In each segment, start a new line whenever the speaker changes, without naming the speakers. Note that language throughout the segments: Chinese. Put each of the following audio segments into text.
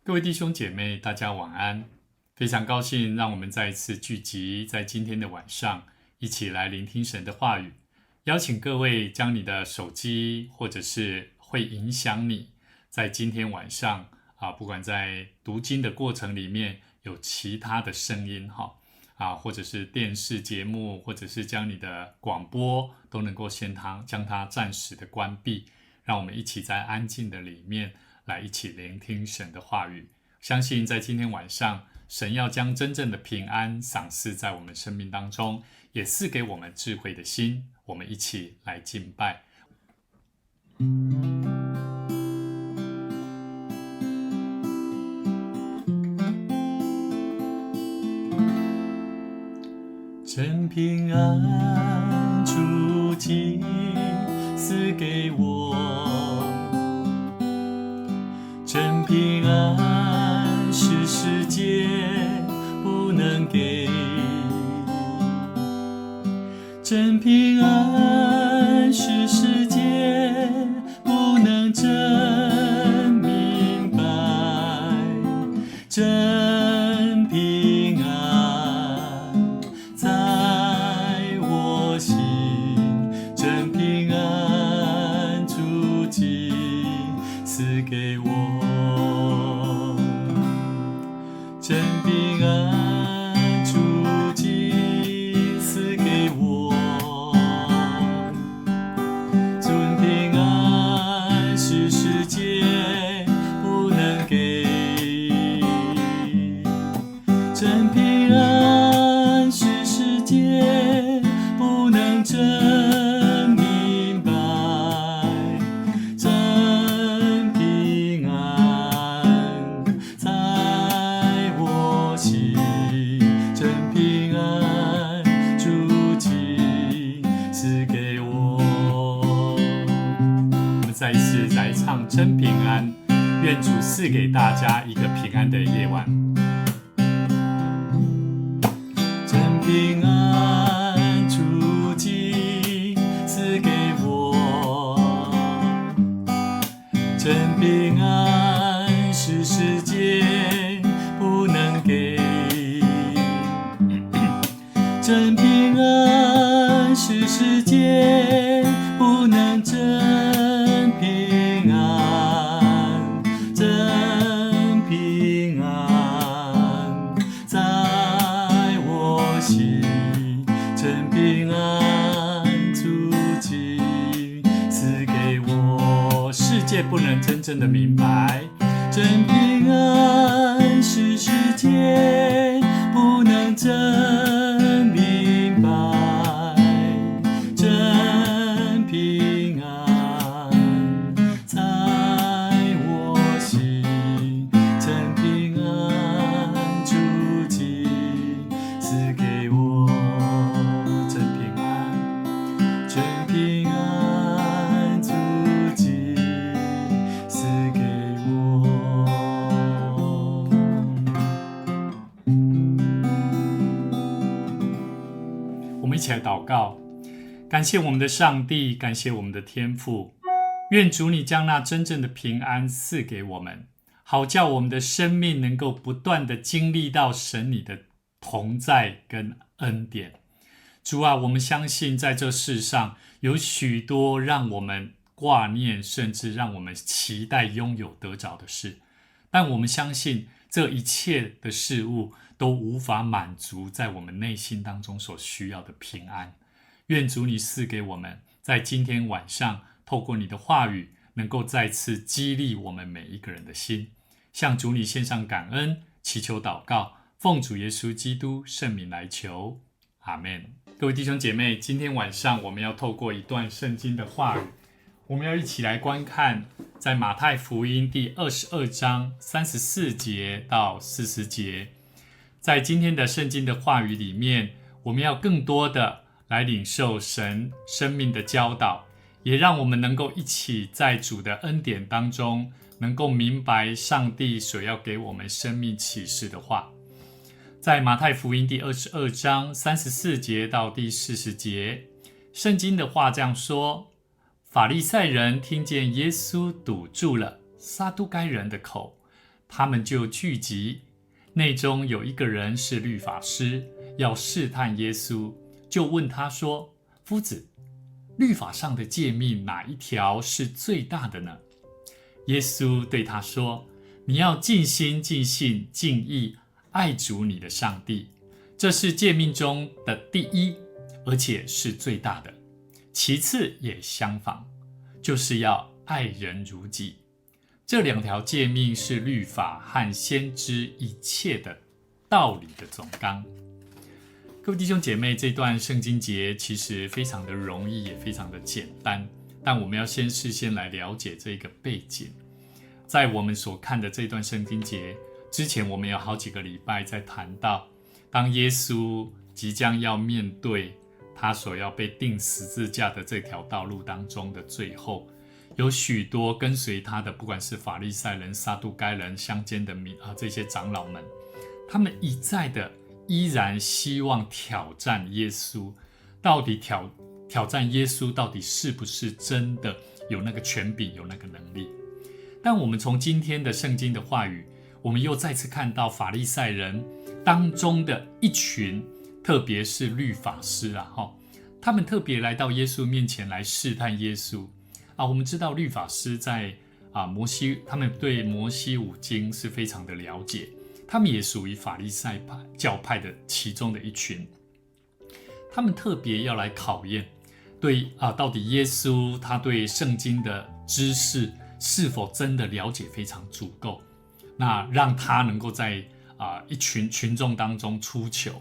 各位弟兄姐妹，大家晚安。非常高兴让我们再一次聚集在今天的晚上，一起来聆听神的话语。邀请各位将你的手机或者是会影响你在今天晚上不管在读经的过程里面有其他的声音或者是电视节目，或者是将你的广播都能够将它暂时的关闭，让我们一起在安静的里面来一起聆听神的话语。相信在今天晚上，神要将真正的平安赏赐在我们生命当中，也赐给我们智慧的心。我们一起来敬拜。真平安主基赐给我，真平安是世界不能给，真平安是世界不能真明白，真平安在我心，真平安主基赐给我，真平安主基赐给我，真平安是世界不能给，真平安是世界不能真明白，真平安在我心，真平安主基赐给我。我们再一次来唱真平安，愿主赐给大家一个平安的夜晚。真平安主基赐给我，真平安是世界不能给，真平安是世界不能真平安，真平安在我心，真平安主基赐给我，世界不能真正的明白，真平安是世界不能真明白，真平安在我心，真平安主基赐给我，真平安，真平安主基赐给我。我们一起来祷告，感谢我们的上帝，感谢我们的天父，愿主你将那真正的平安赐给我们，好叫我们的生命能够不断的经历到神你的同在跟恩典。主啊，我们相信在这世上有许多让我们挂念，甚至让我们期待拥有得着的事，但我们相信这一切的事物都无法满足在我们内心当中所需要的平安。愿主你赐给我们，在今天晚上透过你的话语，能够再次激励我们每一个人的心，向主你献上感恩，祈求祷告，奉主耶稣基督圣名来求，阿们。各位弟兄姐妹，今天晚上我们要透过一段圣经的话语，我们要一起来观看在马太福音第22章34节到40节。在今天的圣经的话语里面，我们要更多的来领受神生命的教导，也让我们能够一起在主的恩典当中，能够明白上帝所要给我们生命启示的话。在马太福音第22章34节到第40节，圣经的话这样说：法利赛人听见耶稣堵住了撒都该人的口，他们就聚集，内中有一个人是律法师，要试探耶稣，就问他说：夫子，律法上的诫命哪一条是最大的呢？耶稣对他说：你要尽心、尽性、尽意爱主你的上帝，这是诫命中的第一，而且是最大的。其次也相仿，就是要爱人如己。这2条诫命是律法和先知一切的道理的总纲。各位弟兄姐妹，这段圣经节其实非常的容易，也非常的简单，但我们要事先来了解这个背景。在我们所看的这段圣经节之前，我们有好几个礼拜在谈到，当耶稣即将要面对他所要被钉十字架的这条道路当中的最后，有许多跟随他的，不管是法利赛人、撒都该人、乡间的这些长老们，他们一再的依然希望挑战耶稣，到底挑战耶稣到底是不是真的有那个权柄，有那个能力。但我们从今天的圣经的话语，我们又再次看到法利赛人当中的一群，特别是律法师他们特别来到耶稣面前来试探耶稣我们知道律法师在他们对摩西五经是非常的了解，他们也属于法利赛教派的其中的一群。他们特别要来考验到底耶稣他对圣经的知识是否真的了解非常足够，那让他能够在一群众当中出糗。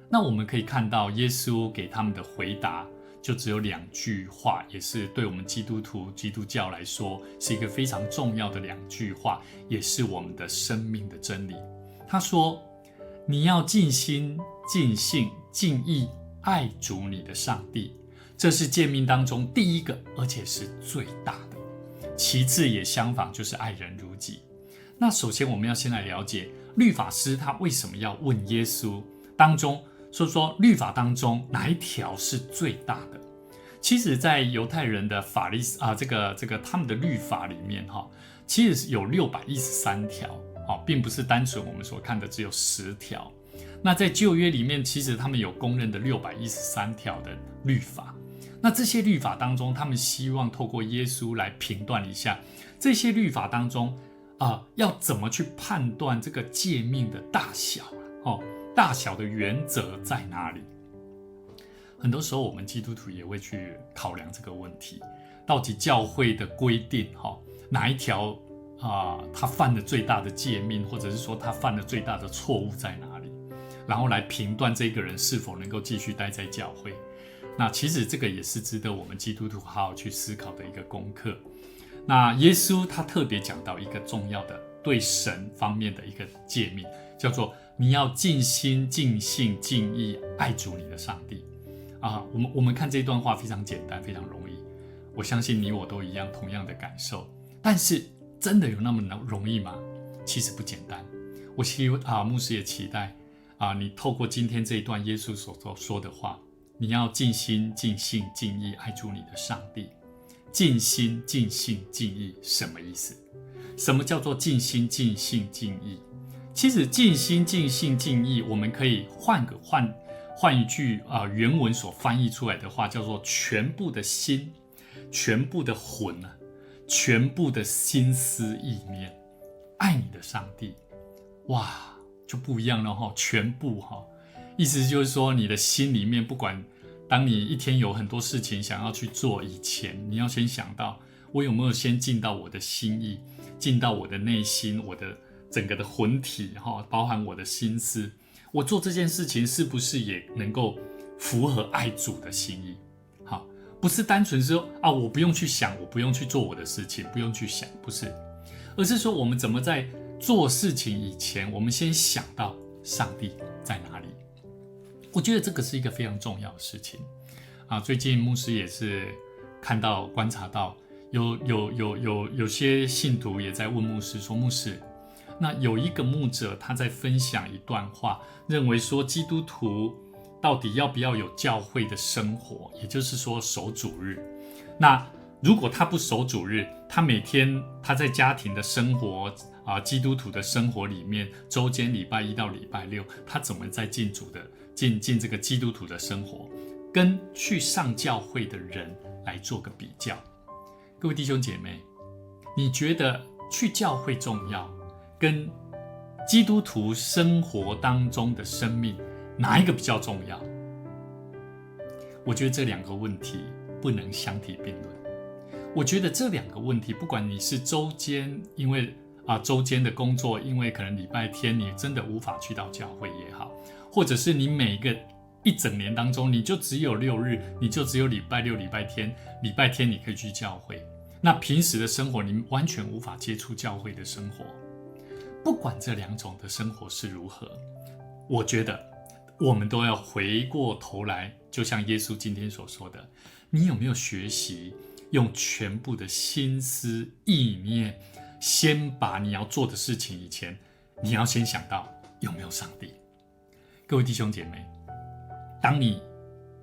那我们可以看到耶稣给他们的回答就只有2句话，也是对我们基督徒基督教来说是一个非常重要的2句话，也是我们的生命的真理。他说：你要尽心、尽性、尽意爱主你的上帝，这是诫命当中第一个，而且是最大的。其次也相仿，就是爱人如己。那首先我们要先来了解律法师他为什么要问耶稣当中说律法当中哪一条是最大的。其实在犹太人的法律他们的律法里面其实有613条并不是单纯我们所看的只有10条。那在旧约里面，其实他们有公认的613条的律法。那这些律法当中，他们希望透过耶稣来评断一下这些律法当中要怎么去判断这个诫命的大小大小的原则在哪里。很多时候我们基督徒也会去考量这个问题，到底教会的规定哪一条他犯了最大的诫命，或者是说他犯了最大的错误在哪里，然后来评断这个人是否能够继续待在教会。那其实这个也是值得我们基督徒好好去思考的一个功课。那耶稣他特别讲到一个重要的对神方面的一个诫命，叫做你要尽心、尽性、尽意爱主你的上帝我们看这段话非常简单，非常容易，我相信你我都一样同样的感受。但是真的有那么容易吗？其实不简单。我牧师也期待你透过今天这一段耶稣所说的话，你要尽心、尽性、尽意爱主你的上帝。尽心、尽性、尽意什么意思？什么叫做尽心、尽性、尽意？其实尽心、尽性、尽意，我们可以换一句原文所翻译出来的话，叫做全部的心、全部的魂全部的心思意念爱你的上帝。哇，就不一样了全部意思就是说，你的心里面，不管当你一天有很多事情想要去做以前，你要先想到我有没有先进到我的心意，进到我的内心，我的整个的魂体包含我的心思，我做这件事情是不是也能够符合爱主的心意。不是单纯说我不用去想，我不用去做我的事情，不用去想，不是，而是说我们怎么在做事情以前，我们先想到上帝在哪里。我觉得这个是一个非常重要的事情最近牧师也是观察到有些信徒也在问牧师说，牧师，那有一个牧者他在分享一段话，认为说基督徒到底要不要有教会的生活，也就是说守主日。那如果他不守主日，他每天他在家庭的生活基督徒的生活里面，周间礼拜一到礼拜六，他怎么在进这个基督徒的生活，跟去上教会的人来做个比较？各位弟兄姐妹，你觉得去教会重要，跟基督徒生活当中的生命哪一个比较重要？我觉得这两个问题不能相提并论。我觉得这两个问题，不管你是周间，因为周间的工作，因为可能礼拜天你真的无法去到教会也好，或者是你每个一整年当中，你就只有6日，你就只有礼拜六、礼拜天你可以去教会。那平时的生活，你完全无法接触教会的生活。不管这两种的生活是如何，我觉得我们都要回过头来，就像耶稣今天所说的，你有没有学习用全部的心思意念，先把你要做的事情以前，你要先想到有没有上帝？各位弟兄姐妹，当你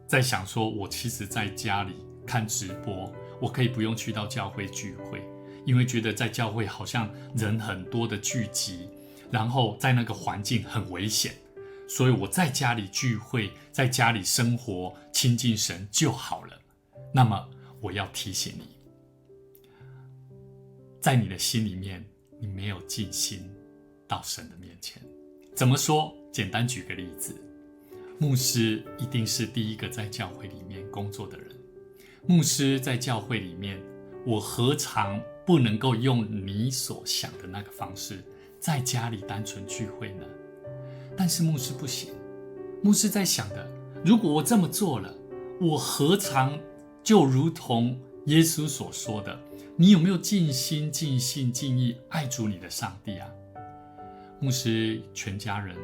在想说，我其实在家里看直播，我可以不用去到教会聚会，因为觉得在教会好像人很多的聚集，然后在那个环境很危险，所以我在家里聚会，在家里生活亲近神就好了。那么我要提醒你，在你的心里面，你没有尽心到神的面前。怎么说？简单举个例子，牧师一定是第一个在教会里面工作的人。牧师在教会里面，我何尝不能够用你所想的那个方式，在家里单纯聚会呢？但是牧师不行，牧师在想的，如果我这么做了，我何尝就如同耶稣所说的，你有没有尽心尽性尽意爱主你的上帝啊？牧师全家人，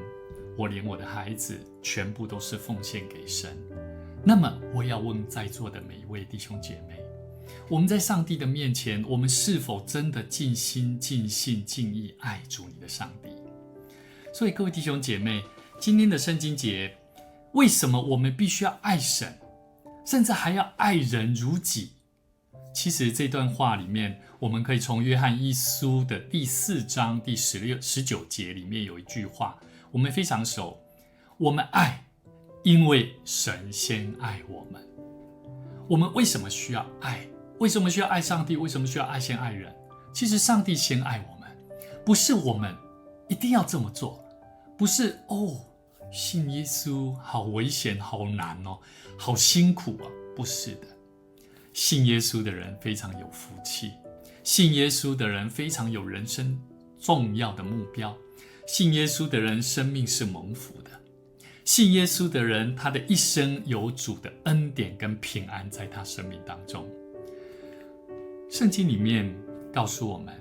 我连我的孩子全部都是奉献给神。那么我要问在座的每一位弟兄姐妹，我们在上帝的面前，我们是否真的尽心尽性尽意爱主你的上帝？所以各位弟兄姐妹，今天的圣经节，为什么我们必须要爱神，甚至还要爱人如己？其实这段话里面，我们可以从约翰一书的第4章第19节里面有一句话，我们非常熟，我们爱，因为神先爱我们。我们为什么需要爱？为什么需要爱上帝？为什么需要先爱人？其实上帝先爱我们，不是我们一定要这么做，不是信耶稣好危险好难好辛苦啊，不是的。信耶稣的人非常有福气，信耶稣的人非常有人生重要的目标，信耶稣的人生命是蒙福的，信耶稣的人他的一生有主的恩典跟平安在他生命当中。圣经里面告诉我们，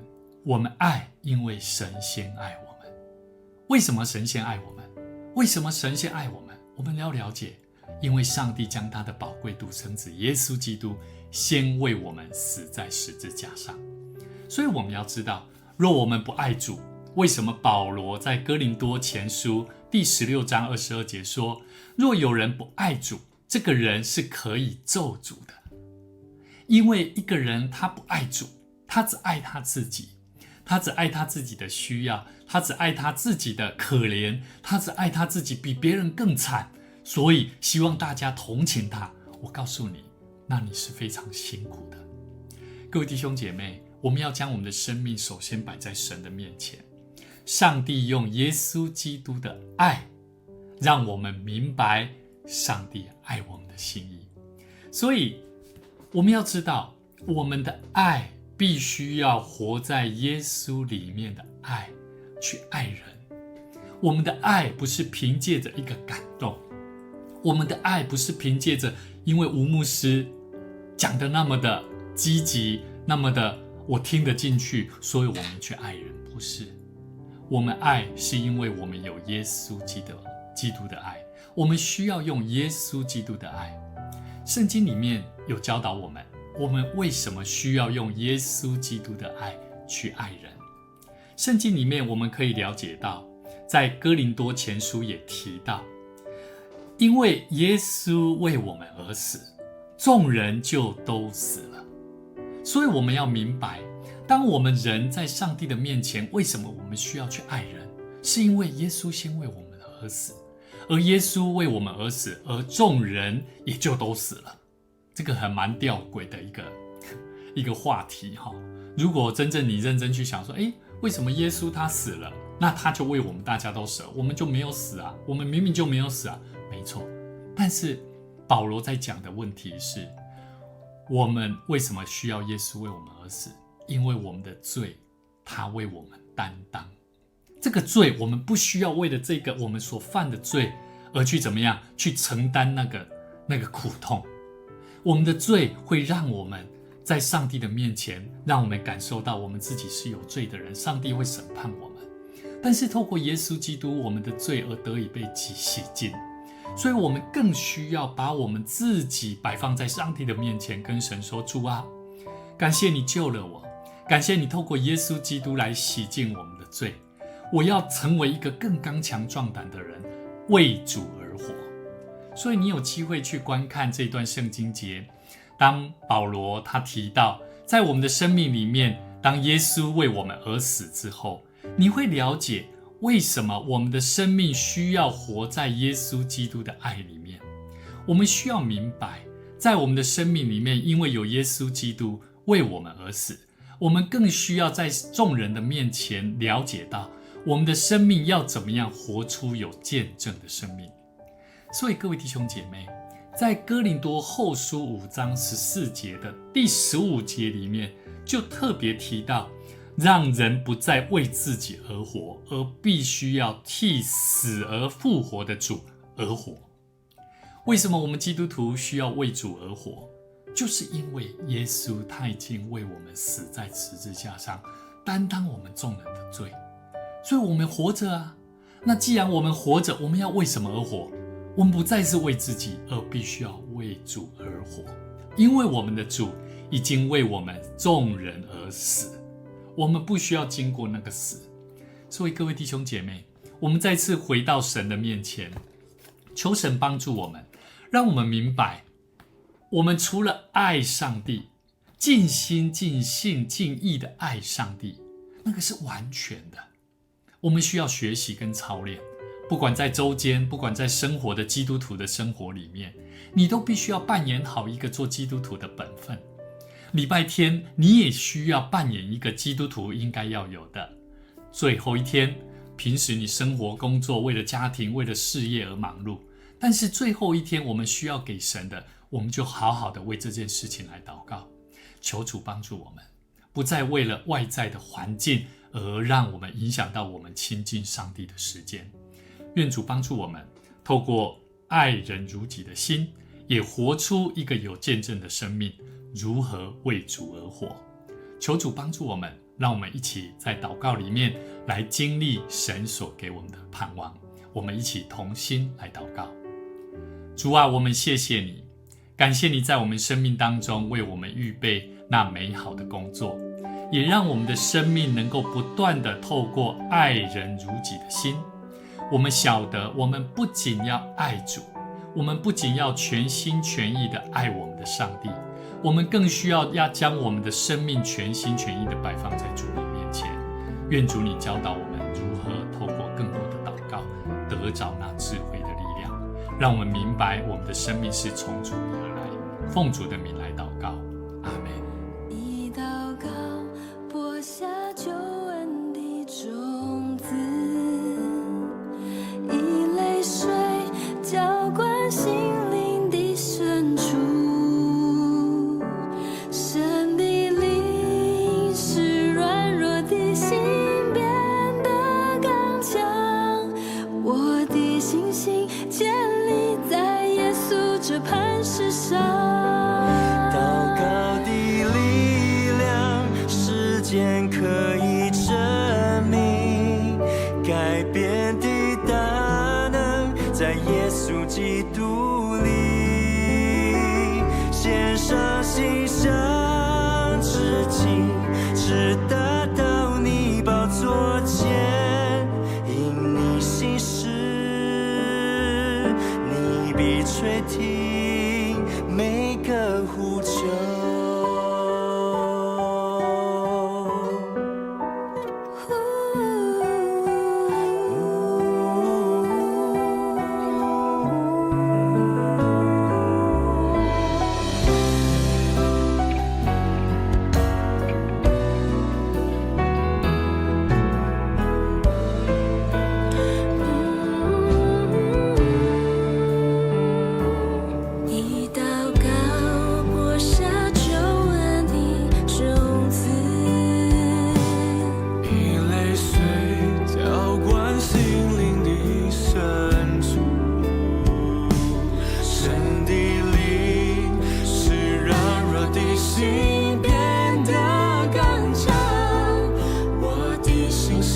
我们爱，因为神先爱我们。为什么神先爱我们？为什么神先爱我们？我们要了解，因为上帝将他的宝贵独生子耶稣基督先为我们死在十字架上。所以我们要知道，若我们不爱主，为什么保罗在哥林多前书第16章22节说，若有人不爱主，这个人是可以咒诅的。因为一个人他不爱主，他只爱他自己，他只爱他自己的需要，他只爱他自己的可怜，他只爱他自己比别人更惨，所以希望大家同情他。我告诉你，那你是非常辛苦的。各位弟兄姐妹，我们要将我们的生命首先摆在神的面前。上帝用耶稣基督的爱，让我们明白上帝爱我们的心意。所以我们要知道，我们的爱必须要活在耶稣里面的爱去爱人。我们的爱不是凭借着一个感动，我们的爱不是凭借着因为吴牧师讲的那么的积极，那么的我听得进去，所以我们去爱人。不是，我们爱是因为我们有耶稣基督的爱，我们需要用耶稣基督的爱。圣经里面有教导我们，我们为什么需要用耶稣基督的爱去爱人。圣经里面我们可以了解到，在哥林多前书也提到，因为耶稣为我们而死，众人就都死了。所以我们要明白，当我们人在上帝的面前，为什么我们需要去爱人？是因为耶稣先为我们而死，而耶稣为我们而死，而众人也就都死了。这个还蛮吊诡的一个话题哈。如果真正你认真去想说，为什么耶稣他死了？那他就为我们大家都死了，我们就没有死啊？我们明明就没有死啊，没错。但是保罗在讲的问题是，我们为什么需要耶稣为我们而死？因为我们的罪，他为我们担当。这个罪，我们不需要为了这个我们所犯的罪而去怎么样去承担那个苦痛。我们的罪会让我们在上帝的面前，让我们感受到我们自己是有罪的人，上帝会审判我们。但是透过耶稣基督，我们的罪而得以被洗净，所以我们更需要把我们自己摆放在上帝的面前，跟神说：主啊，感谢你救了我，感谢你透过耶稣基督来洗净我们的罪，我要成为一个更刚强壮胆的人，为主而活。所以你有机会去观看这段圣经节，当保罗他提到在我们的生命里面，当耶稣为我们而死之后，你会了解为什么我们的生命需要活在耶稣基督的爱里面。我们需要明白，在我们的生命里面，因为有耶稣基督为我们而死，我们更需要在众人的面前了解到我们的生命要怎么样活出有见证的生命。所以各位弟兄姐妹，在哥林多后书5章14节的第15节里面，就特别提到让人不再为自己而活，而必须要替死而复活的主而活。为什么我们基督徒需要为主而活？就是因为耶稣他已经为我们死在十字架上，担当我们众人的罪，所以我们活着啊。那既然我们活着，我们要为什么而活？我们不再是为自己，而必须要为主而活，因为我们的主已经为我们众人而死，我们不需要经过那个死。所以各位弟兄姐妹，我们再次回到神的面前，求神帮助我们，让我们明白，我们除了爱上帝，尽心尽性尽意的爱上帝，那个是完全的。我们需要学习跟操练，不管在周间，不管在生活的基督徒的生活里面，你都必须要扮演好一个做基督徒的本分。礼拜天你也需要扮演一个基督徒应该要有的。最后一天，平时你生活工作，为了家庭，为了事业而忙碌，但是最后一天我们需要给神的，我们就好好的为这件事情来祷告，求主帮助我们，不再为了外在的环境而让我们影响到我们亲近上帝的时间。愿主帮助我们，透过爱人如己的心，也活出一个有见证的生命，如何为主而活。求主帮助我们，让我们一起在祷告里面来经历神所给我们的盼望。我们一起同心来祷告。主啊，我们谢谢你，感谢你在我们生命当中为我们预备那美好的工作，也让我们的生命能够不断的透过爱人如己的心，我们晓得我们不仅要爱主，我们不仅要全心全意的爱我们的上帝，我们更需要将我们的生命全心全意的摆放在主你面前。愿主你教导我们如何透过更多的祷告得着那智慧的力量，让我们明白我们的生命是从主你而来。奉主的名来祷告，阿们。
一祷告播下救恩的种子，以泪水浇灌心灵的深处，神的灵使软弱的心变得刚强，我的信心建立在耶稣这磐石上。
祷告的力量，时间可以证明，改变的大能在耶稣基督里，献上心上至今，直达到你宝座前，因你心事，你必垂听每个呼求。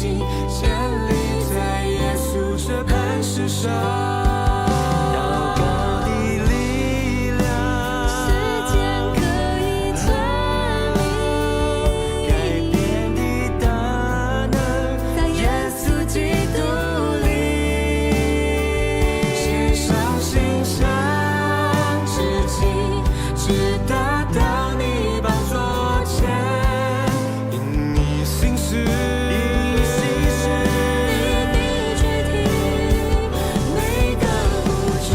迹建立在耶稣这磐石上。祷告的力量，
时间可以证明，
改变的大能，
在耶稣基督里，
献上心上至极，直达到你宝座前。因你心事，因你心事，
你必垂听每个呼求。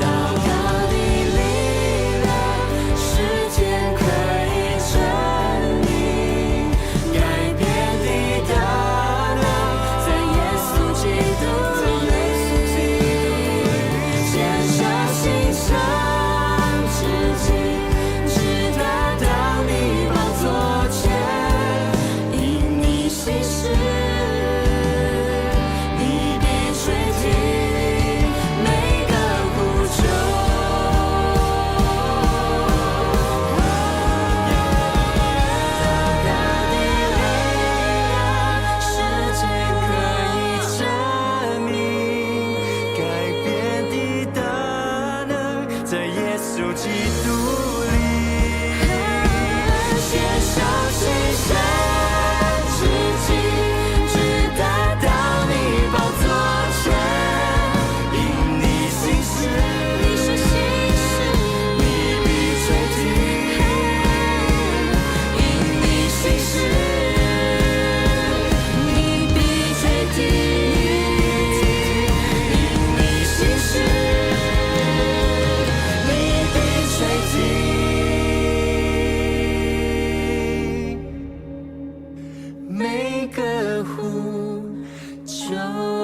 祷告的力量，时间可以证明，改变的大能，在耶稣基督里，献上心上至极，直达到你宝座前。因你心事，你必垂听每个呼求。祷告的力量，时间可以证明，
改变的大能，在耶稣基督里。
献上心上至极，直达到你宝座前。
因你心事，
你是心事，
你必垂听。
因你心事，你必垂听。因你心事，你必垂听。
每个呼求。